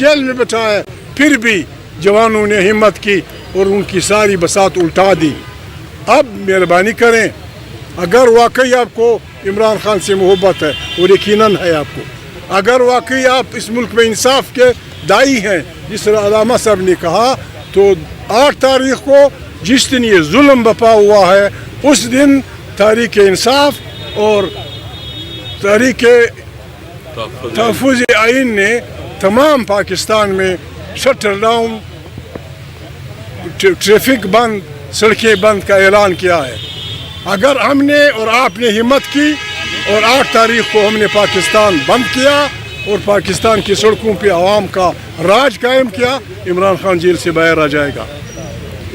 Jail में बैठा है, फिर भी जवानों ने हिम्मत की और उनकी सारी बसात उल्टा दी। अब मेहरबानी करें, अगर वाकई आपको इमरान खान से मोहब्बत है, और यकीनन है आपको, अगर वाकई आप इस मुल्क में इंसाफ के दाई हैं जिस तरह अलामा साहब ने कहा, तो 8 तारीख को जिस दिन ये जुल्म बपा हुआ है उस दिन तहरीक इंसाफ और तहरीक तहफ़्फ़ुज़ आइन ने तमाम पाकिस्तान में शटर डाउन, ट्रैफिक बंद, सड़कें बंद का ऐलान किया है। अगर हमने और आपने हिम्मत की और 8 तारीख को हमने पाकिस्तान बंद किया और पाकिस्तान की सड़कों पे आवाम का राज कायम किया, इमरान खान जेल से बाहर आ जाएगा।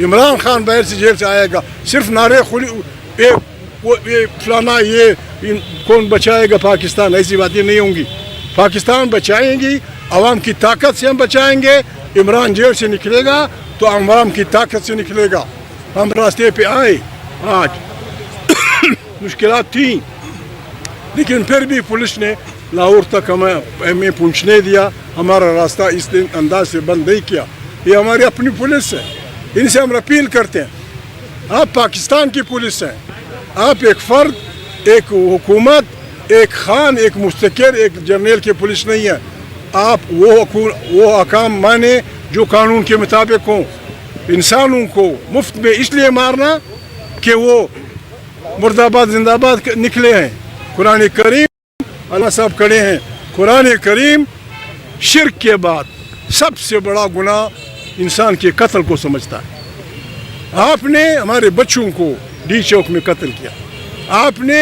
इमरान खान बाहर से जेल से आएगा। सिर्फ नारे खुली ये फलाना ये कौन बचाएगा पाकिस्तान, ऐसी बातें नहीं होंगी। पाकिस्तान बचाएंगी, आवाम की ताकत से हम बचाएंगे। इमरान जेल से निकलेगा तो आवाम की ताकत से निकलेगा। हम रास्ते पे आए, आज मुश्किलात थी, लेकिन फिर भी पुलिस ने लाहौर तक हमें पहुँचने दिया। हमारा रास्ता इस दिन अंदाज से बंद नहीं किया। ये हमारी अपनी पुलिस है, इनसे हम अपील करते हैं। आप पाकिस्तान की पुलिस हैं, आप एक फ़र्द, एक हुकूमत, एक खान, एक मुस्तकिल, एक जर्नल की पुलिस नहीं है। आप वो अहकाम माने जो कानून के मुताबिक हों। इंसानों को मुफ्त में इसलिए मारना कि वो मुर्दाबाद जिंदाबाद निकले हैं। कुरान करीम, अल्लाह साहब खड़े हैं, कुरान करीम शिर्क के बाद सबसे बड़ा गुनाह इंसान के कत्ल को समझता है। आपने हमारे बच्चों को डी चौक में कत्ल किया, आपने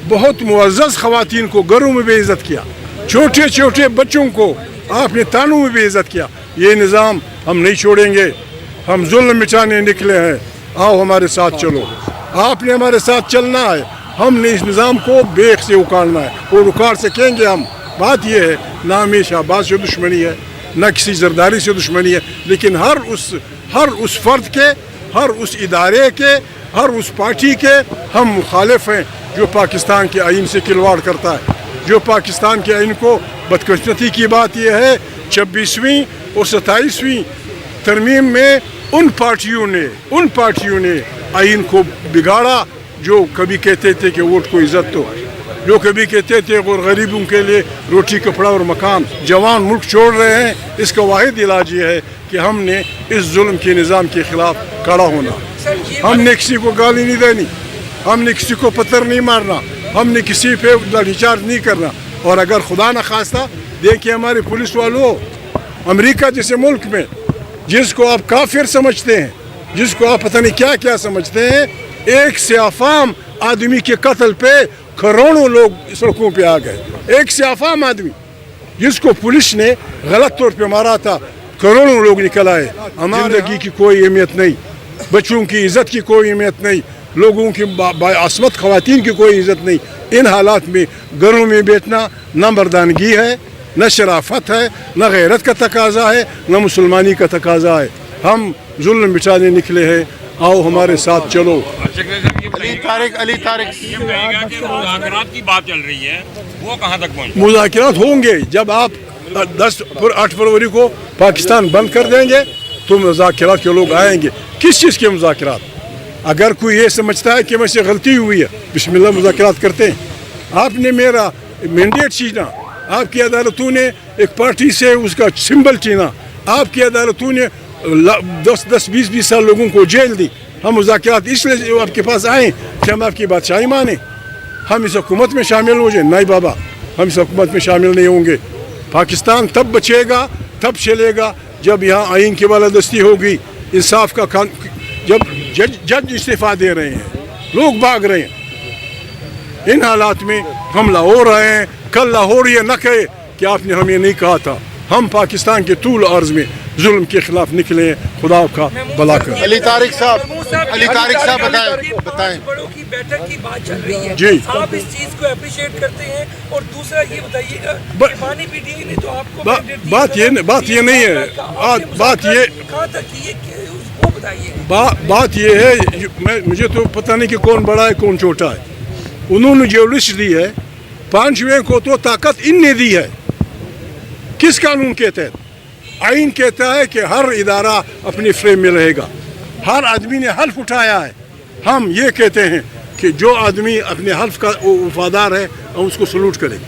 बहुत मुअज़्ज़ज़ ख़वातीन को घरों में बेइज्जत किया, छोटे छोटे बच्चों को आपने तानों में बेइज्जत किया। ये निज़ाम हम नहीं छोड़ेंगे, हम जुल्म मिटाने निकले हैं। आओ हमारे साथ चलो, आपने हमारे साथ चलना है। हमने इस निज़ाम को बेख से उखाड़ना है और उखाड़ सकेंगे हम। बात यह है, ना हमें शहबाज से दुश्मनी है, न किसी जरदारी से दुश्मनी है, लेकिन हर उस फ़र्द के, हर उस इदारे के, हर उस पार्टी के हम मुखालिफ हैं जो पाकिस्तान के आइन से खिलवाड़ करता है। जो पाकिस्तान के आइन को, बदकिस्मती की बात यह है 26वीं और 27वीं तरमीम में उन पार्टियों ने आइन को बिगाड़ा जो कभी कहते थे कि वोट को इज़्ज़त दो, जो कभी कहते थे और गरीबों के लिए रोटी कपड़ा और मकान। जवान मुल्क छोड़ रहे हैं, इसका वाहिद इलाज ये है कि हमने इस जुल्म के निज़ाम के ख़िलाफ़ खड़ा होना। हमने किसी को गाली नहीं देनी, हमने किसी को पत्थर नहीं मारना, हमने किसी पे लाठीचार्ज नहीं करना। और अगर खुदा न खास्ता, देखिए हमारे पुलिस वालों, अमेरिका जैसे मुल्क में जिसको आप काफिर समझते हैं, जिसको आप पता नहीं क्या क्या समझते हैं, एक सियाफाम आदमी के कत्ल पे करोड़ों लोग सड़कों पे आ गए। एक सियाफाम आदमी जिसको पुलिस ने गलत तौर पे मारा था, करोड़ों लोग निकल आए। जिंदगी की कोई अहमियत नहीं, बच्चों की इज्जत की कोई अहमियत नहीं, लोगों की बाअस्मत ख़वातीन की कोई इज्जत नहीं। इन हालात में घरों में बैठना न मर्दानगी है, न शराफत है, न गैरत का तकाजा है, न मुसलमानी का तकाजा है। हम जुल्म मिटाने निकले हैं, आओ हमारे साथ चलो। अली तारिक मुज़ाकरात की बात चल रही है, वो कहाँ तक पहुँची? मुज़ाकरात होंगे जब आप 8 फरवरी को पाकिस्तान बंद कर देंगे तो मुज़ाकरात के लोग आएंगे। किस चीज़ के मुज़ाकरात? अगर कोई ये समझता है कि मुझसे गलती हुई है, बिस्मिल्लाह मुज़ाकरात करते हैं। आपने मेरा मैंडेट छीना, आपकी अदालतों ने एक पार्टी से उसका सिंबल छीना, आपकी अदालतों ने 10-20 साल लोगों को जेल दी। हम मुज़ाकरात इसलिए आपके पास आए कि हम आपकी बादशाही माने, हम इस हुकूमत में शामिल हो जाए। नहीं बाबा, हम इस हुकूमत में शामिल नहीं होंगे। पाकिस्तान तब बचेगा, तब चलेगा जब यहाँ आइन की बालादस्ती होगी, इंसाफ का जब जज इस्तीफा दे रहे हैं, लोग भाग रहे हैं। इन हालात में हम लाहौर आए हैं, कल लाहौर ये न कहे कि आपने हमें नहीं कहा था। हम पाकिस्तान के तूल अर्ज में जुल्म के खिलाफ निकले हैं, खुदा का भला कर। अली तारिक साहब बताएं। बड़ों की बैठक की बात चल रही है जी, आप इस चीज को अप्रिशिएट करते हैं? और दूसरा ये बताइएगा, पानी पीटीआई ने तो आपको बात ये नहीं है, बात ये कहाँ तक ये वो बताइए। बात ये है, मुझे तो पता नहीं कि कौन बड़ा है कौन छोटा है। उन्होंने जो लिस्ट दी है, 5वें को तो ताकत इनने दी है। किस कानून के तहत? आइन कहता है कि हर इदारा अपनी फ्रेम में रहेगा। हर आदमी ने हल्फ उठाया है। हम ये कहते हैं कि जो आदमी अपने हल्फ का वफादार है हम उसको सलूट करें।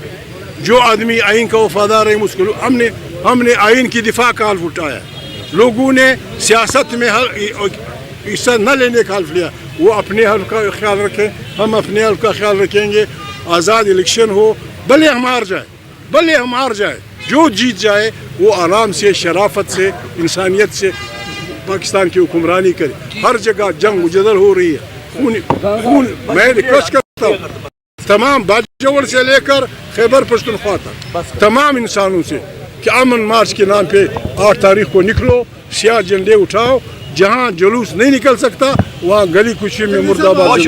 जो आदमी आइन का वफादार है उसको हमने आइन की दिफा का हल्फ उठाया है। लोगों ने सियासत में हिस्सा न लेने का हल्फ लिया, वो अपने हल्फ का ख्याल रखें, हम अपने हल्फ का ख्याल रखेंगे। आज़ाद इलेक्शन हो, भले हम हार जाए, जो जीत जाए वो आराम से, शराफत से, इंसानियत से पाकिस्तान की हुक्मरानी करे। हर जगह जंग मुजदल हो रही है, खून मैं रिक्वेस्ट करता हूँ तमाम बाजवड़ से लेकर खैबर पख्तूनख्वा तक तमाम इंसानों से कि अमन मार्च के नाम पे 8 तारीख को निकलो, सियाह झंडे उठाओ। जहाँ जुलूस नहीं निकल सकता वहाँ गली कुची में मुर्दाबाद।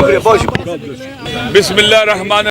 बिस्मिल्लाह रहमान